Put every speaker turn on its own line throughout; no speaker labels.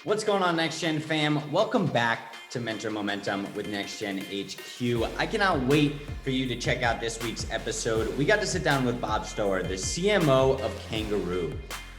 What's going on, Next Gen fam? Welcome back to Mentor Momentum with Next Gen HQ. I cannot wait for you to check out this week's episode. We got to sit down with Bob Stohrer, the CMO of Kangaroo.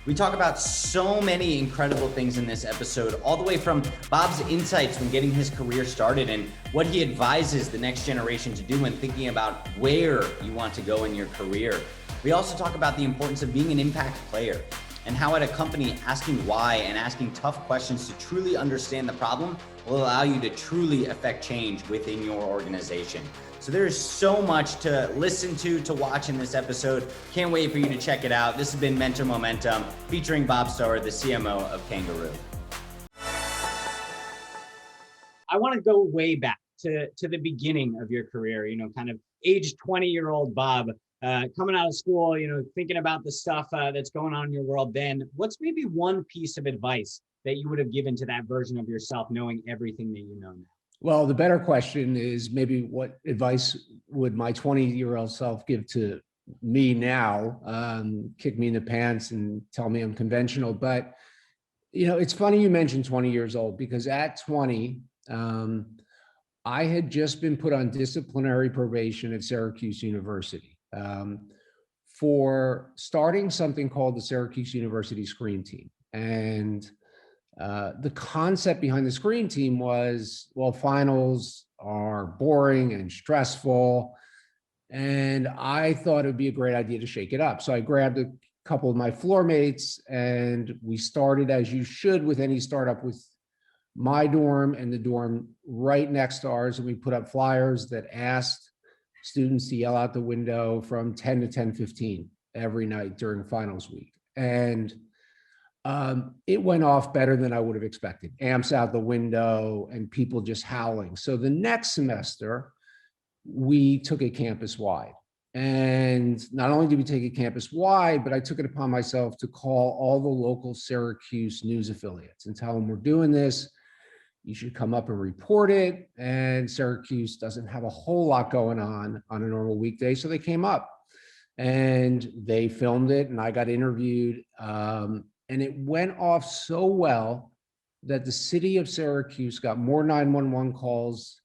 We talk about so many incredible things in this episode, all the way from Bob's insights when getting his career started and what he advises the next generation to do when thinking about where you want to go in your career. We also talk about the importance of being an impact player and how at a company, asking why and asking tough questions to truly understand the problem will allow you to truly affect change within your organization. So there is so much to listen to watch in this episode. Can't wait for you to check it out. This has been Mentor Momentum featuring Bob Stohrer, the CMO of Kangaroo. I want to go way back to the beginning of your career, kind of age 20-year-old Bob. Coming out of school, thinking about the stuff that's going on in your world then, what's maybe one piece of advice that you would have given to that version of yourself, knowing everything that you know now?
Well, the better question is maybe what advice would my 20-year-old self give to me now? Kick me in the pants and tell me I'm conventional. But, it's funny you mentioned 20 years old, because at 20, I had just been put on disciplinary probation at Syracuse University for starting something called the Syracuse University Screen Team. And the concept behind the Screen Team was, well, finals are boring and stressful. And I thought it would be a great idea to shake it up. So I grabbed a couple of my floor mates and we started, as you should with any startup, with my dorm and the dorm right next to ours. And we put up flyers that asked students to yell out the window from 10 to 10:15 every night during finals week. And it went off better than I would have expected. Amps out the window and people just howling. So the next semester, we took it campus-wide. And not only did we take it campus-wide, but I took it upon myself to call all the local Syracuse news affiliates and tell them, we're doing this. You should come up and report it. And Syracuse doesn't have a whole lot going on a normal weekday. So they came up and they filmed it and I got interviewed. And it went off so well that the city of Syracuse got more 911 calls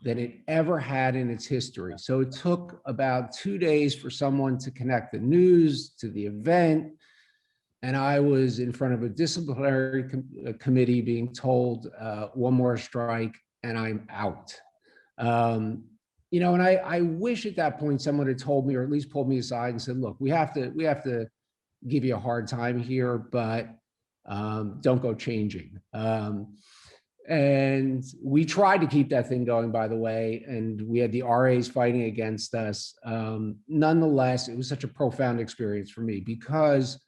than it ever had in its history. So it took about 2 days for someone to connect the news to the event. And I was in front of a disciplinary committee being told one more strike and I'm out. And I wish at that point someone had told me, or at least pulled me aside and said, look, we have to give you a hard time here, but don't go changing. And we tried to keep that thing going, by the way, and we had the RAs fighting against us. Nonetheless, it was such a profound experience for me, because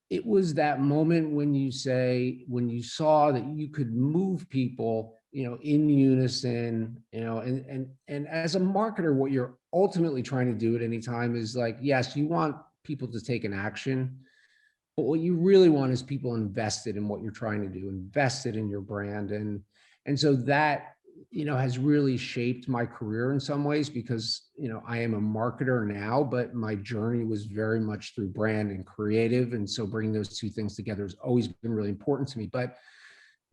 it was that moment when you saw that you could move people, in unison, and as a marketer, what you're ultimately trying to do at any time is like, yes, you want people to take an action, but what you really want is people invested in what you're trying to do, invested in your brand. And so that, has really shaped my career in some ways, because, I am a marketer now, but my journey was very much through brand and creative. And so bringing those two things together has always been really important to me. But,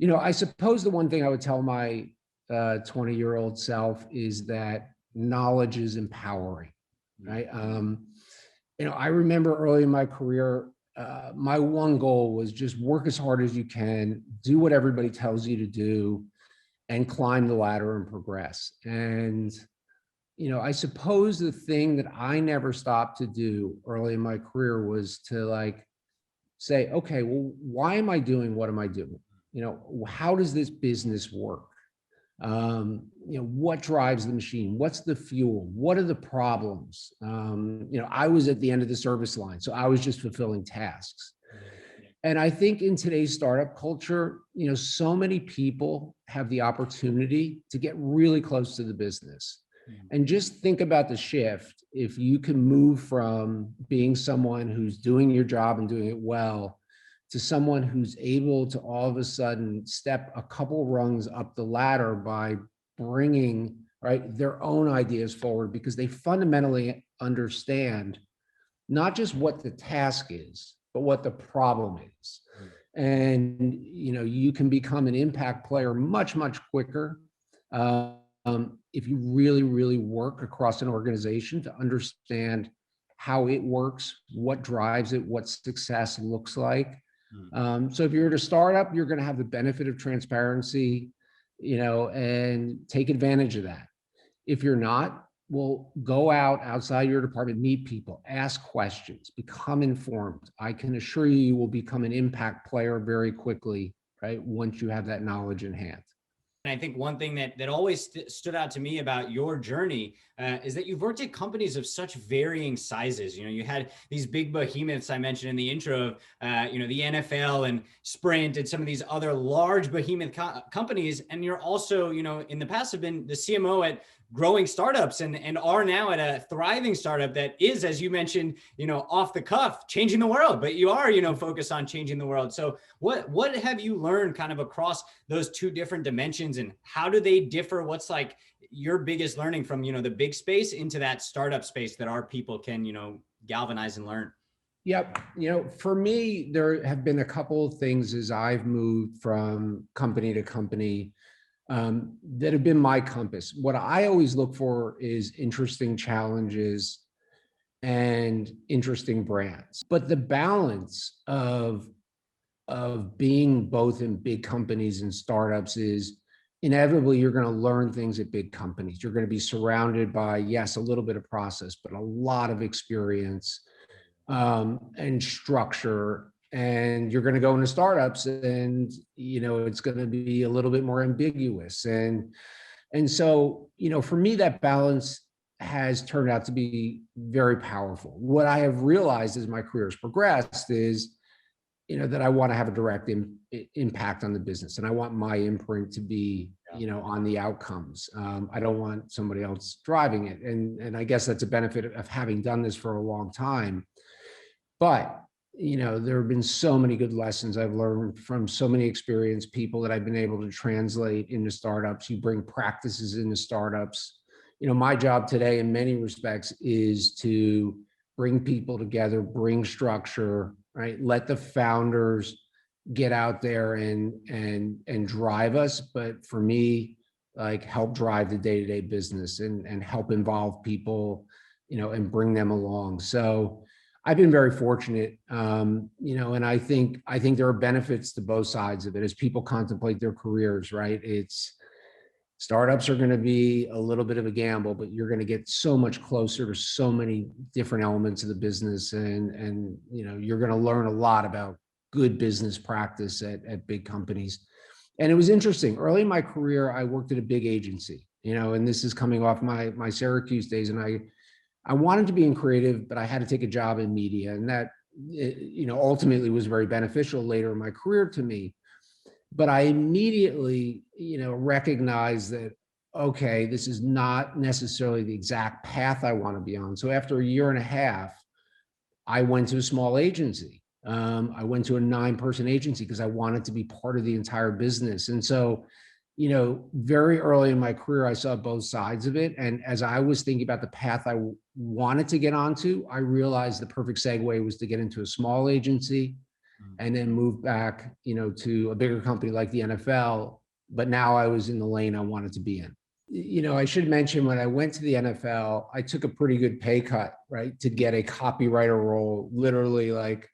I suppose the one thing I would tell my 20-year-old self is that knowledge is empowering, right? I remember early in my career, my one goal was just work as hard as you can, do what everybody tells you to do, and climb the ladder and progress. And, I suppose the thing that I never stopped to do early in my career was to say, okay, well, why am I doing what am I doing? How does this business work? What drives the machine? What's the fuel? What are the problems? I was at the end of the service line, so I was just fulfilling tasks. And I think in today's startup culture, so many people have the opportunity to get really close to the business. And just think about the shift. If you can move from being someone who's doing your job and doing it well to someone who's able to all of a sudden step a couple rungs up the ladder by bringing their own ideas forward, because they fundamentally understand not just what the task is, but what the problem is. and you can become an impact player much, much quicker if you really, really work across an organization to understand how it works, what drives it, what success looks like. So if you're at a startup, you're going to have the benefit of transparency, and take advantage of that. If you're not, well, go outside your department, meet people, ask questions, become informed. I can assure you, you will become an impact player very quickly, right? Once you have that knowledge in hand.
And I think one thing that always stood out to me about your journey is that you've worked at companies of such varying sizes. You had these big behemoths I mentioned in the intro of, the NFL and Sprint and some of these other large behemoth companies. And you're also, in the past have been the CMO at growing startups and are now at a thriving startup that is, as you mentioned, off the cuff, changing the world, but you are, focused on changing the world. So what have you learned kind of across those two different dimensions, and how do they differ? What's like your biggest learning from, the big space into that startup space that our people can, galvanize and learn?
Yep. For me, there have been a couple of things as I've moved from company to company that have been my compass. What I always look for is interesting challenges and interesting brands. But the balance of being both in big companies and startups is inevitably you're going to learn things at big companies. You're going to be surrounded by, yes, a little bit of process, but a lot of experience and structure. And you're going to go into startups and, it's going to be a little bit more ambiguous. And so, for me, that balance has turned out to be very powerful. What I have realized as my career has progressed is, that I want to have a direct impact on the business, and I want my imprint to be, on the outcomes. I don't want somebody else driving it. And I guess that's a benefit of having done this for a long time. But, there have been so many good lessons I've learned from so many experienced people that I've been able to translate into startups. You bring practices into startups. My job today in many respects is to bring people together, bring structure, right? Let the founders get out there and drive us. But for me, like, help drive the day-to-day business and help involve people, and bring them along. So I've been very fortunate, and I think there are benefits to both sides of it as people contemplate their careers, right? Startups are going to be a little bit of a gamble, but you're going to get so much closer to so many different elements of the business, and you're going to learn a lot about good business practice at big companies. And it was interesting. Early in my career, I worked at a big agency, and this is coming off my Syracuse days, and I wanted to be in creative, but I had to take a job in media, and that ultimately was very beneficial later in my career to me. But I immediately, recognized that, okay, this is not necessarily the exact path I want to be on. So after a year and a half, I went to a small agency. I went to a 9-person agency because I wanted to be part of the entire business. And so, very early in my career, I saw both sides of it. And as I was thinking about the path I wanted to get onto, I realized the perfect segue was to get into a small agency and then move back, to a bigger company like the NFL. But now I was in the lane I wanted to be in. I should mention, when I went to the NFL, I took a pretty good pay cut, right, to get a copywriter role, literally like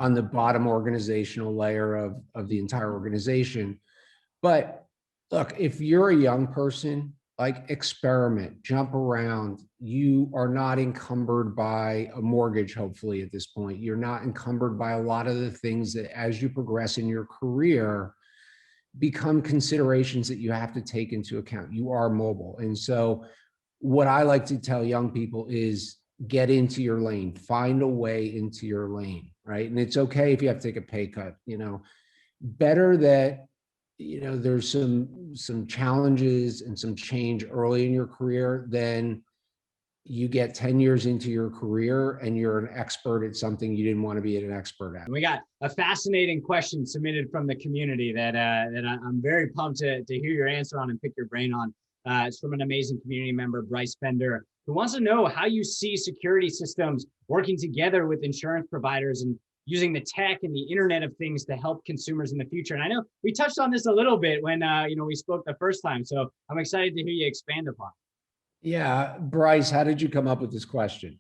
on the bottom organizational layer of the entire organization. But look, if you're a young person, like, experiment, jump around. You are not encumbered by a mortgage, hopefully, at this point. You're not encumbered by a lot of the things that, as you progress in your career, become considerations that you have to take into account. You are mobile. And so what I like to tell young people is, get into your lane, find a way into your lane, right? And it's okay if you have to take a pay cut. Better that there's some challenges and some change early in your career than you get 10 years into your career and you're an expert at something you didn't want to be an expert at.
We got a fascinating question submitted from the community that I'm very pumped to hear your answer on and pick your brain on. It's from an amazing community member, Bryce Fender, who wants to know how you see security systems working together with insurance providers, and
using the tech and the Internet of Things to help consumers in the future. And I know we touched on this a little bit when we spoke the first time. So I'm excited to hear you expand upon it.
Yeah, Bryce, how did you come up with this question?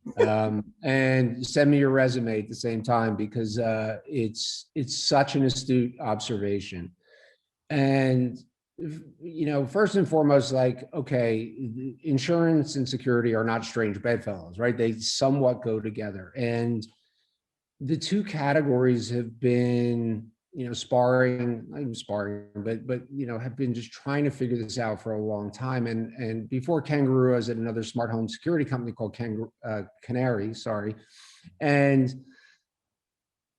And send me your resume at the same time, because it's such an astute observation. And first and foremost, like, okay, insurance and security are not strange bedfellows, right? They somewhat go together. And the two categories have been, sparring, not even sparring, but have been just trying to figure this out for a long time. And before Kangaroo, I was at another smart home security company called Canary, sorry. And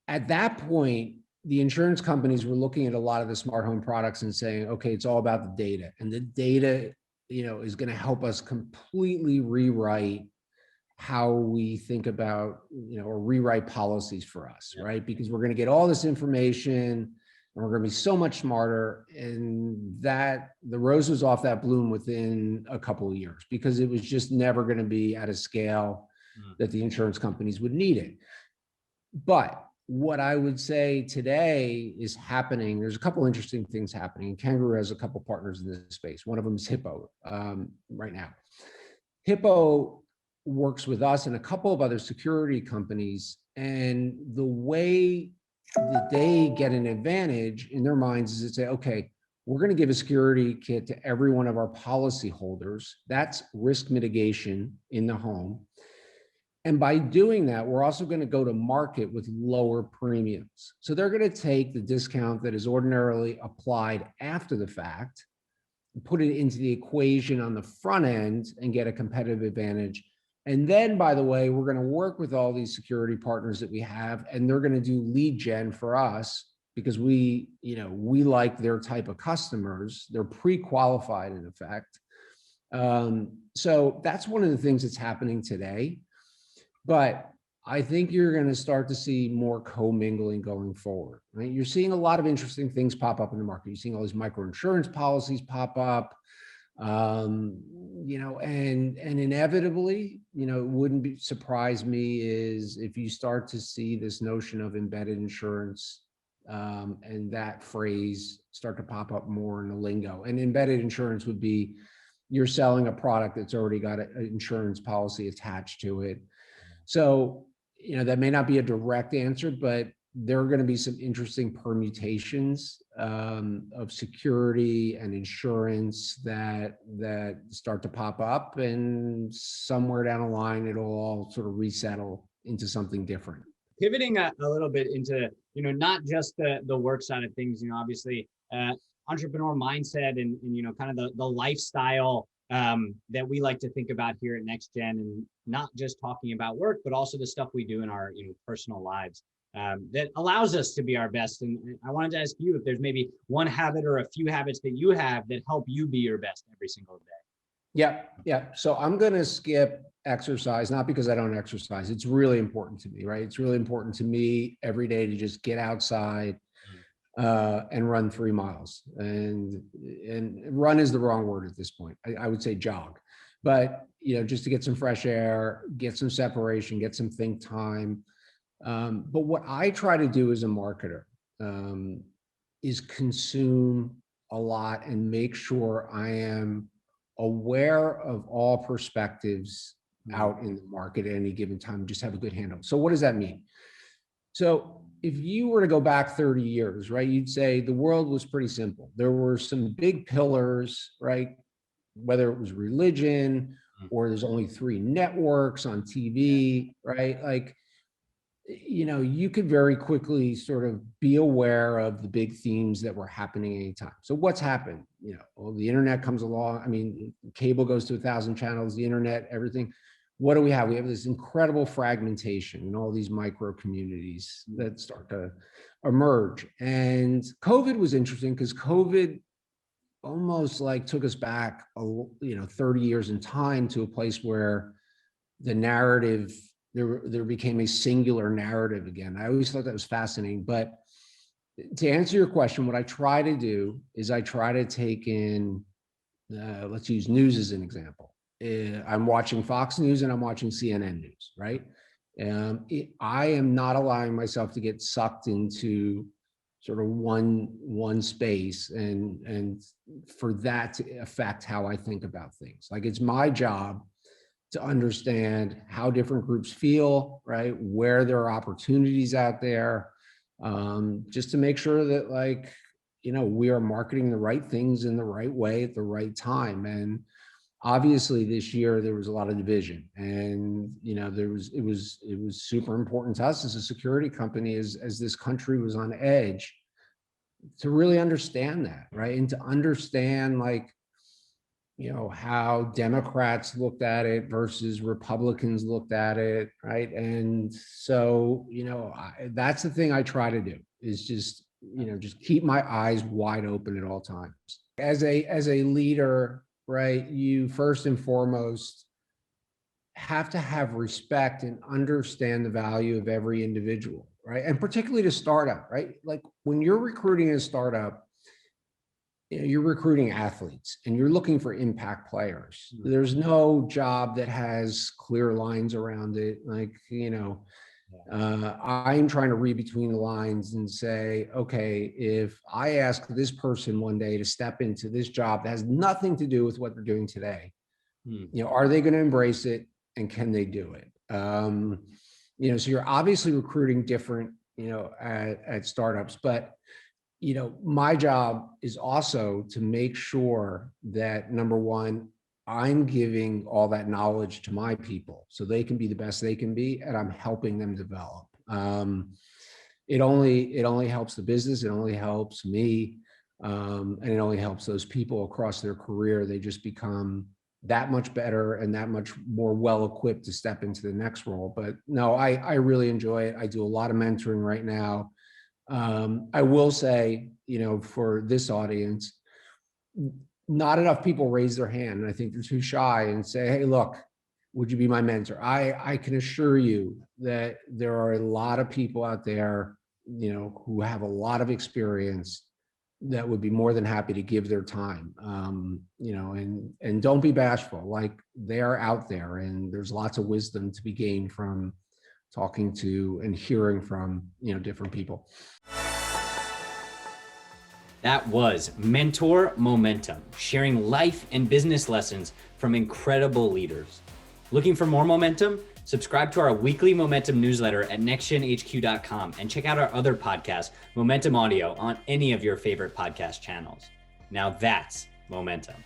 at that point, the insurance companies were looking at a lot of the smart home products and saying, okay, it's all about the data, and the data, is going to help us completely rewrite how we think about, or rewrite policies for us, right? Because we're going to get all this information and we're going to be so much smarter. And that the rose was off that bloom within a couple of years, because it was just never going to be at a scale that the insurance companies would need it. But what I would say today is happening, there's a couple interesting things happening. Kangaroo has a couple partners in this space. One of them is Hippo right now. Hippo works with us and a couple of other security companies, and the way that they get an advantage in their minds is to say, okay, we're going to give a security kit to every one of our policy holders. That's risk mitigation in the home. And by doing that, we're also going to go to market with lower premiums. So they're going to take the discount that is ordinarily applied after the fact, put it into the equation on the front end, and get a competitive advantage. And then, by the way, we're going to work with all these security partners that we have, and they're going to do lead gen for us, because we like their type of customers. They're pre-qualified in effect. So that's one of the things that's happening today. But I think you're going to start to see more commingling going forward, right? You're seeing a lot of interesting things pop up in the market. You're seeing all these micro insurance policies pop up. And inevitably, it wouldn't surprise me is if you start to see this notion of embedded insurance and that phrase start to pop up more in the lingo. And embedded insurance would be you're selling a product that's already got an insurance policy attached to it. So, that may not be a direct answer, but there are going to be some interesting permutations of security and insurance that start to pop up, and somewhere down the line, it'll all sort of resettle into something different.
Pivoting a little bit into, not just the work side of things, obviously entrepreneur mindset and kind of the lifestyle that we like to think about here at Next Gen, and not just talking about work, but also the stuff we do in our personal lives that allows us to be our best. And I wanted to ask you if there's maybe one habit or a few habits that you have that help you be your best every single day.
Yeah. So I'm going to skip exercise, not because I don't exercise. It's really important to me, right? It's really important to me every day to just get outside and run 3 miles. And run is the wrong word at this point. I would say jog, but just to get some fresh air, get some separation, get some think time. But what I try to do as a marketer is consume a lot and make sure I am aware of all perspectives out in the market at any given time, just have a good handle. So what does that mean? So if you were to go back 30 years, right, you'd say the world was pretty simple. There were some big pillars, right? Whether it was religion or there's only 3 networks on TV, right? Like, you could very quickly sort of be aware of the big themes that were happening anytime. So what's happened? Well, the internet comes along. I mean, cable goes to 1,000 channels, the internet, everything. What do we have? We have this incredible fragmentation in all these micro communities that start to emerge. And COVID was interesting because COVID almost like took us back, 30 years in time to a place where the narrative, there became a singular narrative again. I always thought that was fascinating. But to answer your question, what I try to do is I try to take in, let's use news as an example. I'm watching Fox News and I'm watching CNN News, right? I am not allowing myself to get sucked into sort of one space and for that to affect how I think about things. Like, it's my job to understand how different groups feel, right? Where there are opportunities out there, just to make sure that, like, we are marketing the right things in the right way at the right time. And obviously this year there was a lot of division, and it was super important to us as a security company, as this country was on edge, to really understand that, right? And to understand, like, how Democrats looked at it versus Republicans looked at it, right? And so, that's the thing I try to do, is just keep my eyes wide open at all times. As a leader, right, you first and foremost have to have respect and understand the value of every individual, right? And particularly to startup, right? Like, when you're recruiting a startup, you're recruiting athletes and you're looking for impact players. There's no job that has clear lines around it. Like, I'm trying to read between the lines and say, okay, if I ask this person one day to step into this job that has nothing to do with what they're doing today, are they going to embrace it, and can they do it? So you're obviously recruiting different, at startups, but my job is also to make sure that, number one, I'm giving all that knowledge to my people so they can be the best they can be, and I'm helping them develop. It only helps the business. It only helps me. And it only helps those people across their career. They just become that much better and that much more well-equipped to step into the next role. But no, I really enjoy it. I do a lot of mentoring right now. I will say, for this audience, not enough people raise their hand, and I think they're too shy and say, hey, look, would you be my mentor? I can assure you that there are a lot of people out there, who have a lot of experience, that would be more than happy to give their time. And don't be bashful. Like, they are out there, and there's lots of wisdom to be gained from talking to and hearing from, different people.
That was Mentor Momentum, sharing life and business lessons from incredible leaders. Looking for more momentum? Subscribe to our weekly Momentum newsletter at nextgenhq.com and check out our other podcast, Momentum Audio, on any of your favorite podcast channels. Now that's momentum.